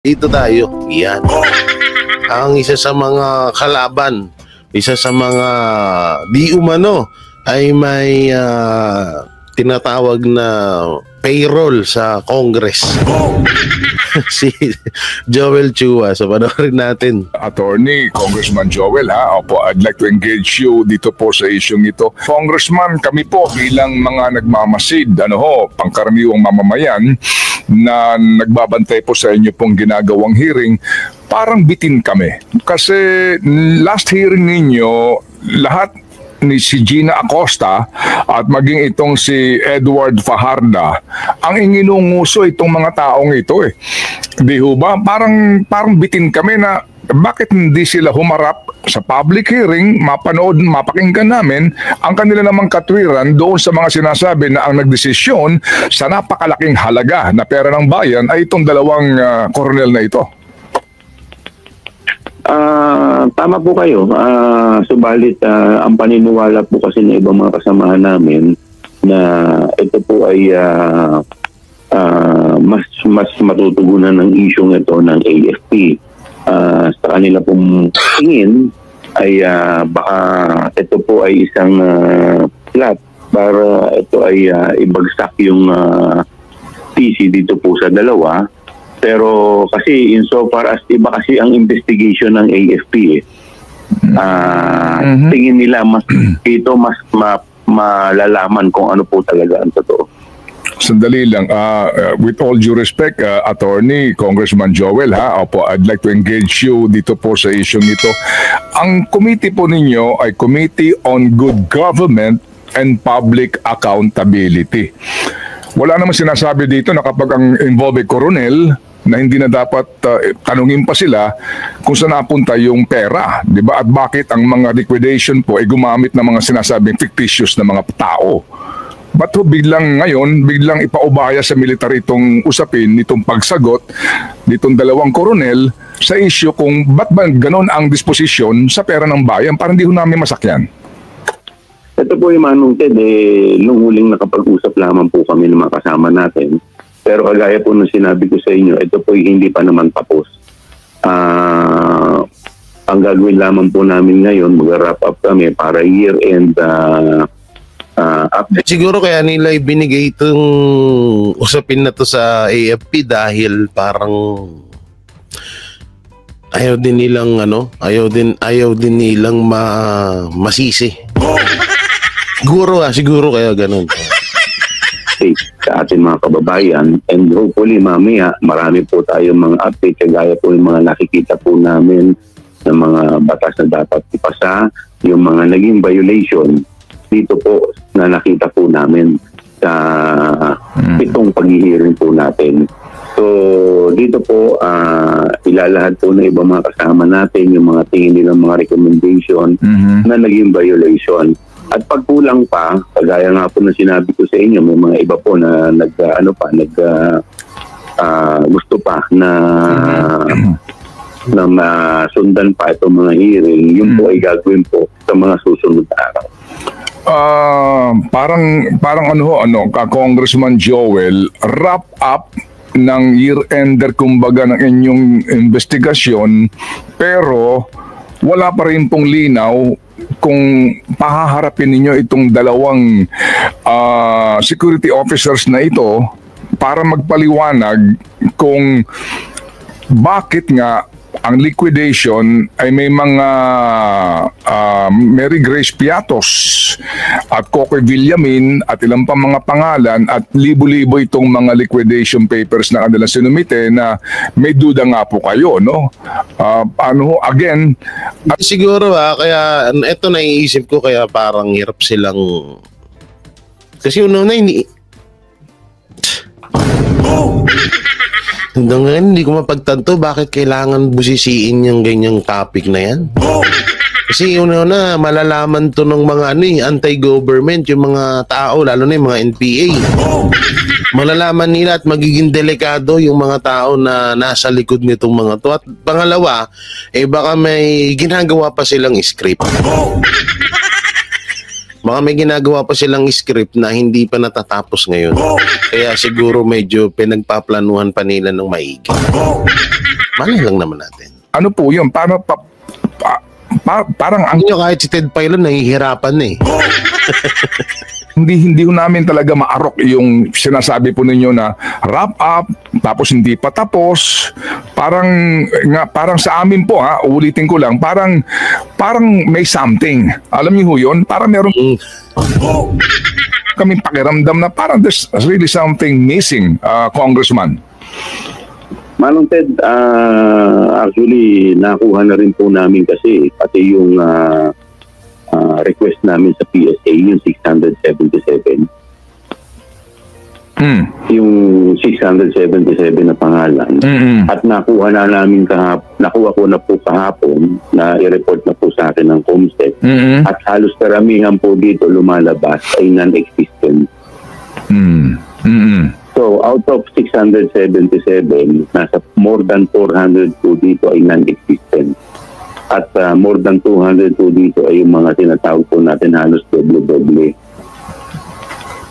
Dito tayo. Yan. Ang isa sa mga kalaban, isa sa mga di umano ay may tinatawag na payroll sa Congress. Si Joel Chua. So panoorin natin. Attorney, Congressman Joel, Opo, I'd like to engage you dito po sa isyong ito. Congressman, kami po bilang mga nagmamasid, pangkaraniwang mamamayan na nagbabantay po sa inyo pong ginagawang hearing, parang bitin kami. Kasi last hearing ninyo, lahat ni si Gina Acosta at maging itong si Edward Fajarda ang inginunguso itong mga taong ito Di ho ba? Parang bitin kami na bakit hindi sila humarap sa public hearing, mapanood, mapakinggan namin ang kanila namang katwiran doon sa mga sinasabi na ang nagdesisyon sa napakalaking halaga na pera ng bayan ay itong dalawang koronel na ito. Tama po kayo. Subalit ang paniniwala po kasi ng ibang mga kasamahan namin na ito po ay mas matutugunan ng isyong ito ng AFP. Sa kanila pong tingin ay baka ito po ay isang plot para ito ay ibagsak yung PC dito po sa dalawa. Pero kasi insofar as iba kasi ang investigation ng AFP tingin nila mas malalaman kung ano po talaga ang totoo. Sandali lang, with all due respect, Attorney, Congressman Joel, Opo, I'd like to engage you dito po sa isyong ito. Ang committee po ninyo ay Committee on Good Government and Public Accountability. Wala namang sinasabi dito na kapag ang involved coronel, na hindi na dapat tanungin pa sila kung saan napunta yung pera, di ba? At bakit ang mga liquidation po ay gumamit ng mga sinasabing fictitious na mga tao. Ba't biglang ngayon, biglang ipaubaya sa militar itong usapin, nitong pagsagot, nitong dalawang koronel sa issue kung ba't ba ganon ang disposisyon sa pera ng bayan para hindi ho namin masakyan? Ito po yung Manong Ted, nung huling nakapag-usap lamang po kami ng mga kasama natin. Pero kagaya po nung sinabi ko sa inyo, ito po hindi pa naman tapos. Ang gagawin lamang po namin ngayon, mag-wrap up kami para year-end update. Siguro kaya nila ibinigay itong usapin na to sa AFP dahil parang ayaw din nilang ayaw din nilang masisi. Siguro kaya ganun. Sa ating mga kababayan, and hopefully mamaya marami po tayong mga update kagaya po yung mga nakikita po namin ng mga batas na dapat ipasa, yung mga naging violation dito po na nakita po namin sa itong pag-hearing po natin. So dito po ilalahad po ng ibang mga kasama natin yung mga tingin nilang mga recommendation na naging violation. At pagkulang pa, kagaya nga po na sinabi ko sa inyo, may mga iba po na gusto pa na masundan pa itong mga hearing, yun po ay gagawin po sa mga susunod na araw. Parang Congressman Joel, wrap up ng year-ender kumbaga ng inyong investigasyon, pero wala pa rin pong linaw kung pahaharapin ninyo itong dalawang security officers na ito para magpaliwanag kung bakit nga ang liquidation ay may mga Mary Grace Piatos at Coque Villamin at ilang pa mga pangalan at libo-libo itong mga liquidation papers na kanila sinumite na may duda nga po kayo, no? Again, siguro kaya ito naiisip ko kaya parang hirap silang kasi hindi hanggang ngayon hindi ko mapagtanto bakit kailangan busisiin yung ganyang topic na yan. Kasi una malalaman to ng mga anti-government, yung mga tao, lalo na yung mga NPA. Malalaman nila at magiging delikado yung mga tao na nasa likod nitong mga to. At pangalawa, baka may ginagawa pa silang script. Baka may ginagawa pa silang script na hindi pa natatapos ngayon. Kaya siguro medyo pinagpaplanuhan pa nila ng maigi. Malay lang naman natin. Ano po yun? Parang ang Hindi nyo kahit si Ted Pailon nahihirapan na eh. hindi ho namin talaga maarok yung sinasabi po ninyo na wrap up tapos hindi pa tapos. Parang sa amin po, ulitin ko lang, parang may something. Alam niyo ho yun? Parang meron kaming pakiramdam na parang there's really something missing, Congressman. Manong Ted, actually, nakuha na rin po namin kasi pati yung request namin sa PSA, yung 677. Yung 677 na pangalan. At nakuha ko na po kahapon na i-report na po sa akin ng COMSEC. At halos karamihan po dito lumalabas ay non-existent. So, out of 677, nasa more than 400 po dito ay non-existent. At more than 200 po dito ay yung mga tinatawag po natin halos doble-doble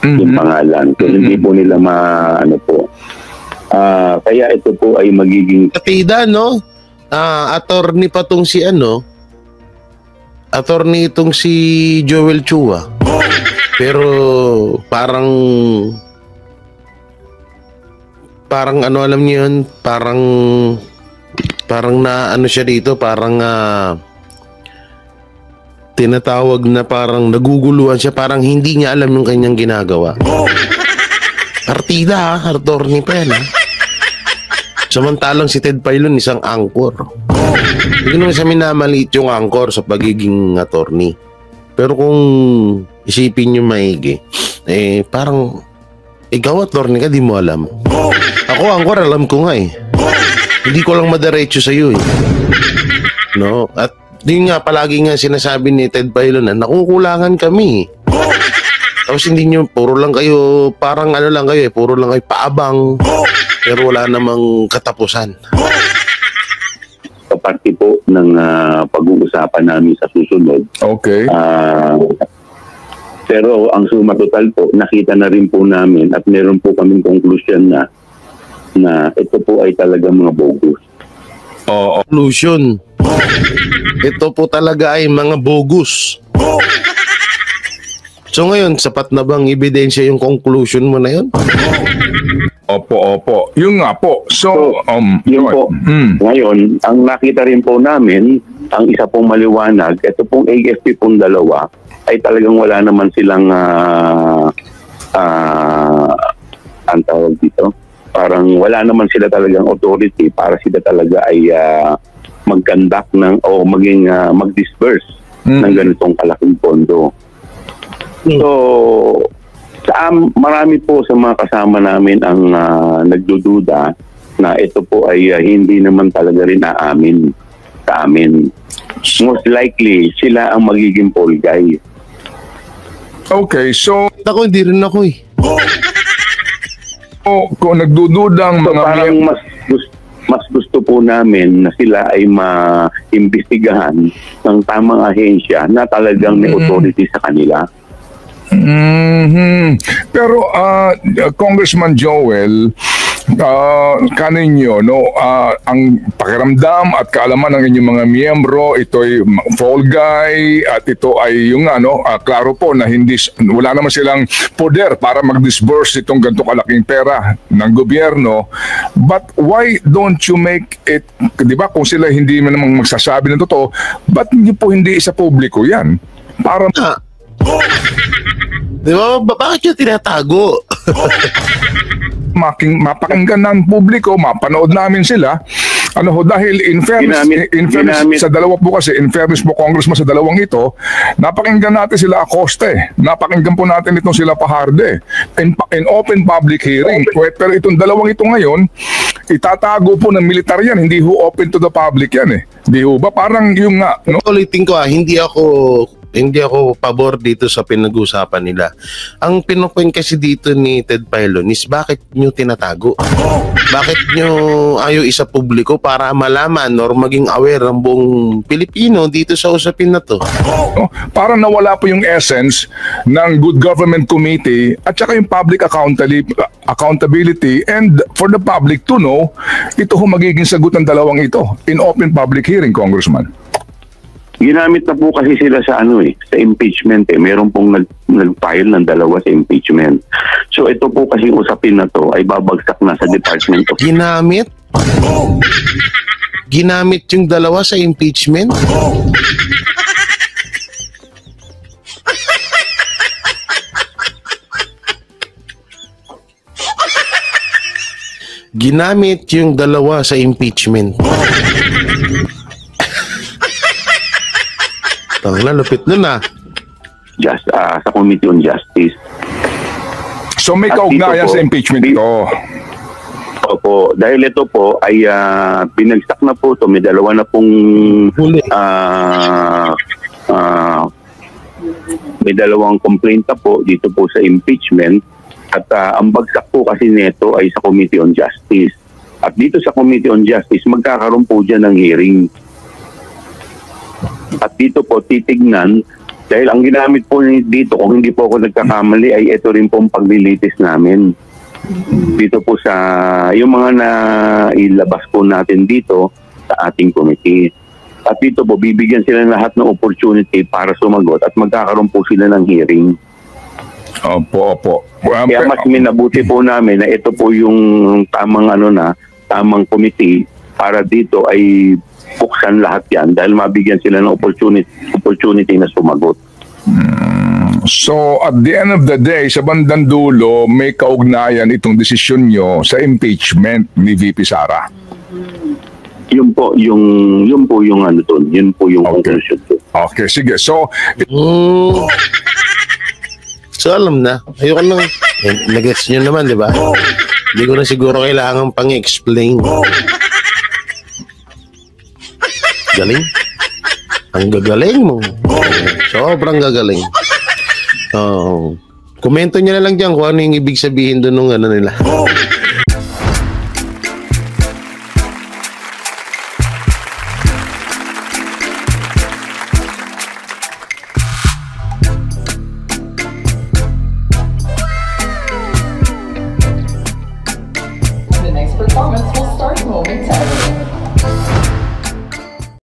yung pangalan. So, hindi po nila kaya ito po ay magiging... Katida, no? Attorney pa tong si attorney itong si Joel Chua. Pero parang alam niyo yun, parang na siya dito, parang tinatawag na parang naguguluhan siya, parang hindi niya alam yung kanyang ginagawa. Partida attorney pa yan Samantalang si Ted Pailon isang anchor. Hindi naman siya minamaliit yung anchor sa pagiging attorney. Pero kung isipin nyo maigi, parang ikaw attorney ka, di mo alam. Ako anchor, alam ko nga Hindi ko lang madiretso sa'yo No? At yun nga, palagi nga sinasabi ni Ted Pailon na nakukulangan kami. Tapos hindi nyo, puro lang kayo, parang puro lang kayo paabang. Pero wala namang katapusan. Kaparte po ng pag-uusapan namin sa susunod. Okay. Pero ang suma total po, nakita na rin po namin at meron po kaming conclusion na ito po ay talaga mga bogus. Conclusion. Ito po talaga ay mga bogus. So ngayon, sapat na bang ebidensya yung conclusion mo na yun? Opo. Yung nga po. So, yun po. Ngayon, ang nakita rin po namin, ang isa pong maliwanag, ito pong AFP pong dalawa, ay talagang wala naman silang ang tawag dito. Parang wala naman sila talagang authority para sila talaga ay mag-conduct o mag-disperse ng ganitong kalaking pondo. So, marami po sa mga kasama namin ang nagdududa na ito po ay hindi naman talaga rin aamin sa amin. Most likely, sila ang magiging fall guy. Okay, so Ako, hindi rin ako kung nagdududang So, mga parang mas gusto po namin na sila ay maimbestigahan ng tamang ahensya na talagang may authority sa kanila. Pero Congressman Joel, kaninyo ang pakiramdam at kaalaman ng inyong mga miyembro, ito'y fall guy at ito ay yung klaro po na wala naman silang poder para mag-disburse itong ganito kalaking pera ng gobyerno. But why don't you make it, di ba, kung sila hindi man namang magsasabi ng totoo, ba't niyo po hindi isa publiko yan? Para Di ba? Bakit yung tinatago? mapakinggan ng publiko, mapanood namin sila. Dahil in fairness sa dalawa po kasi, in fairness po Congressman sa dalawang ito, napakinggan natin sila Acosta napakinggan po natin itong sila Pajarde in open public hearing. Pero itong dalawang ito ngayon, itatago po ng militar yan, hindi ho open to the public yan Di ho ba? Parang yung Ulitin ko hindi ako hindi ako pabor dito sa pinag-usapan nila. Ang pinopoint kasi dito ni Ted Filon is bakit nyo tinatago? Bakit nyo ayaw isa publiko para malaman or maging aware ang buong Pilipino dito sa usapin na to? Oh, parang nawala po yung essence ng Good Government Committee at saka yung public accountability and for the public to know ito ho magiging sagot ng dalawang ito in open public hearing, Congressman. Ginamit na po kasi sila sa sa impeachment Meron pong nag-file ng dalawa sa impeachment. So ito po kasi usapin na to ay babagsak na sa Department of... Ginamit? Ginamit yung dalawa sa impeachment? Ginamit yung dalawa sa impeachment. Tangla, lupit nun sa Committee on Justice. So may At kaugnayan dito po, sa impeachment ito. Opo, dahil ito po ay binagsak na po ito. May dalawa na pong may dalawang complaint na po dito po sa impeachment. At ang bagsak po kasi nito ay sa Committee on Justice. At dito sa Committee on Justice, magkakaroon po dyan ng hearing. At dito po titignan, dahil ang ginamit po dito, kung hindi po ako nagkakamali, ay ito rin po ang paglilitis namin. Dito po sa, yung mga na ilabas po natin dito sa ating committee. At dito po, bibigyan sila lahat ng opportunity para sumagot at magkakaroon po sila ng hearing. Opo. Kaya mas minabuti po namin na ito po yung tamang committee para dito ay buksan lahat yan dahil mabigyan sila ng opportunity na sumagot. So at the end of the day, sa bandang dulo, may kaugnayan itong desisyon nyo sa impeachment ni VP Sara. Yun po yung conclusion ko. Okay, sige. So alam na. Ayoko nang nag-gets nyo naman, di ba? Hindi ko na siguro kailangan pang explain. Galing. Ang gagaling mo. Sobrang gagaling. Komento nyo na lang dyan kung ano yung ibig sabihin doon ng nila.